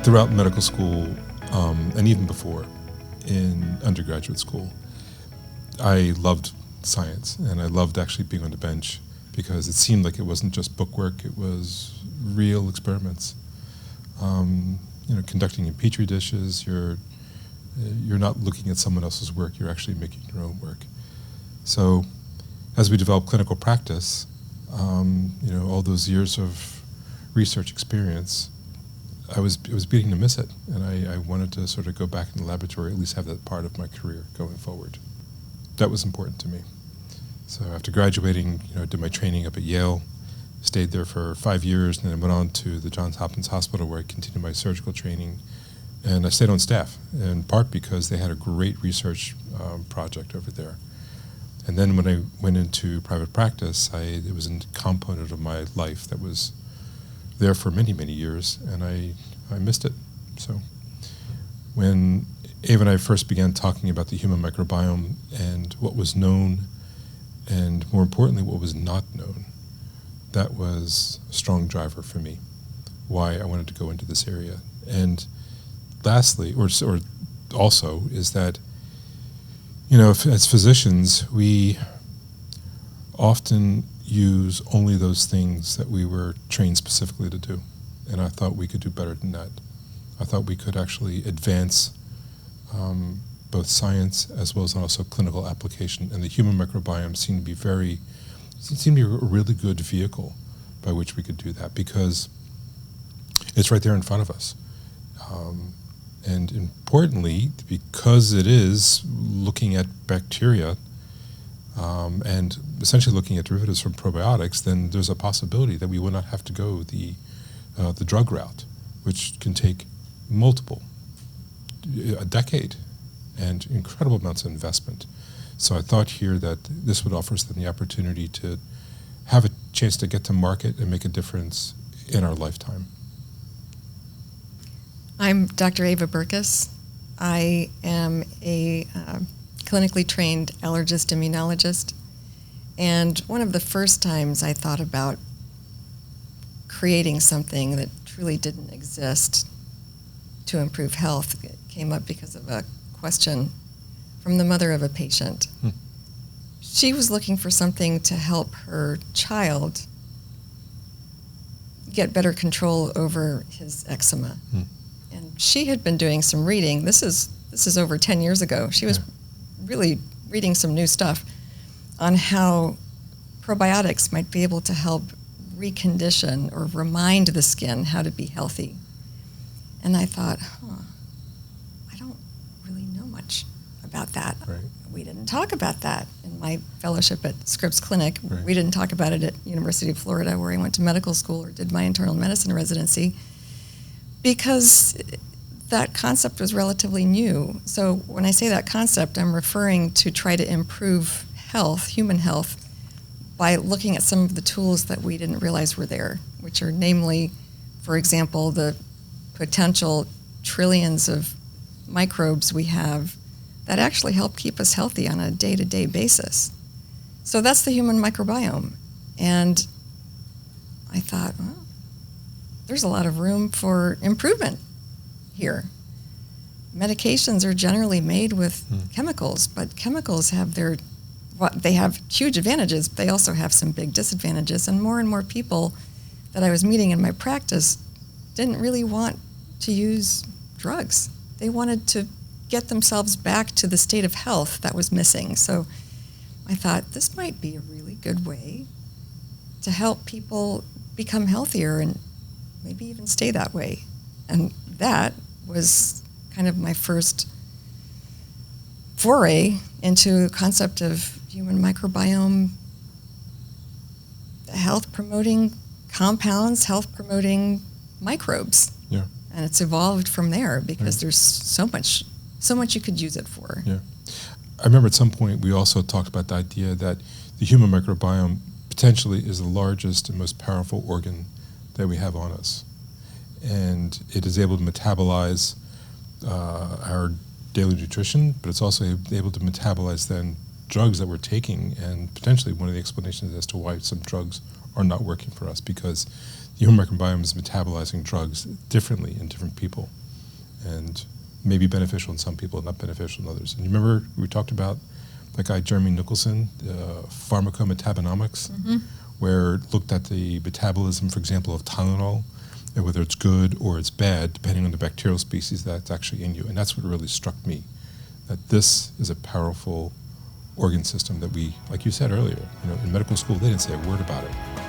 Throughout medical school, and even before, in undergraduate school, I loved science, and I loved actually being on the bench because it seemed like it wasn't just book work, it was real experiments. Conducting in petri dishes, you're not looking at someone else's work, you're actually making your own work. So as we developed clinical practice, all those years of research experience, it was beginning to miss it, and I wanted to sort of go back in the laboratory, at least have that part of my career going forward. That was important to me. So after graduating, did my training up at Yale, stayed there for 5 years, and then went on to the Johns Hopkins Hospital where I continued my surgical training, and I stayed on staff, in part because they had a great research project over there. And then when I went into private practice, it was a component of my life that was there for many, many years, and I missed it. So when Eva and I first began talking about the human microbiome and what was known, and more importantly, what was not known, that was a strong driver for me, why I wanted to go into this area. And lastly, or also, is that, as physicians, we often use only those things that we were trained specifically to do. And I thought we could do better than that. I thought we could actually advance both science as well as also clinical application. And the human microbiome seemed to be a really good vehicle by which we could do that, because it's right there in front of us. And importantly, because it is looking at bacteria and essentially looking at derivatives from probiotics, then there's a possibility that we will not have to go the drug route, which can take a decade and incredible amounts of investment. So I thought here that this would offer us then the opportunity to have a chance to get to market and make a difference in our lifetime. I'm Dr. Eva Berkes. I am a clinically trained allergist immunologist, and one of the first times I thought about creating something that truly didn't exist to improve health, it came up because of a question from the mother of a patient. She was looking for something to help her child get better control over his eczema. And she had been doing some reading. This is over 10 years ago. She was really reading some new stuff on how probiotics might be able to help recondition or remind the skin how to be healthy. And I thought, I don't really know much about that. Right. We didn't talk about that in my fellowship at Scripps Clinic. Right. We didn't talk about it at University of Florida, where I went to medical school or did my internal medicine residency, because that concept was relatively new. So when I say that concept, I'm referring to try to improve health, human health, by looking at some of the tools that we didn't realize were there, which are namely, for example, the potential trillions of microbes we have that actually help keep us healthy on a day-to-day basis. So that's the human microbiome. And I thought, well, there's a lot of room for improvement here. Medications are generally made with chemicals, but chemicals have they have huge advantages, but they also have some big disadvantages. And more people that I was meeting in my practice didn't really want to use drugs. They wanted to get themselves back to the state of health that was missing. So I thought this might be a really good way to help people become healthier and maybe even stay that way. And that was kind of my first foray into the concept of human microbiome, health-promoting compounds, health-promoting microbes. Yeah. And it's evolved from there because there's so much you could use it for. Yeah. I remember at some point we also talked about the idea that the human microbiome potentially is the largest and most powerful organ that we have on us. And it is able to metabolize our daily nutrition, but it's also able to metabolize then drugs that we're taking, and potentially one of the explanations as to why some drugs are not working for us, because the human microbiome is metabolizing drugs differently in different people, and may be beneficial in some people and not beneficial in others. And you remember we talked about that guy Jeremy Nicholson, pharmacometabonomics, where it looked at the metabolism, for example, of Tylenol, and whether it's good or it's bad, depending on the bacterial species that's actually in you. And that's what really struck me, that this is a powerful organ system that we, like you said earlier, in medical school, they didn't say a word about it.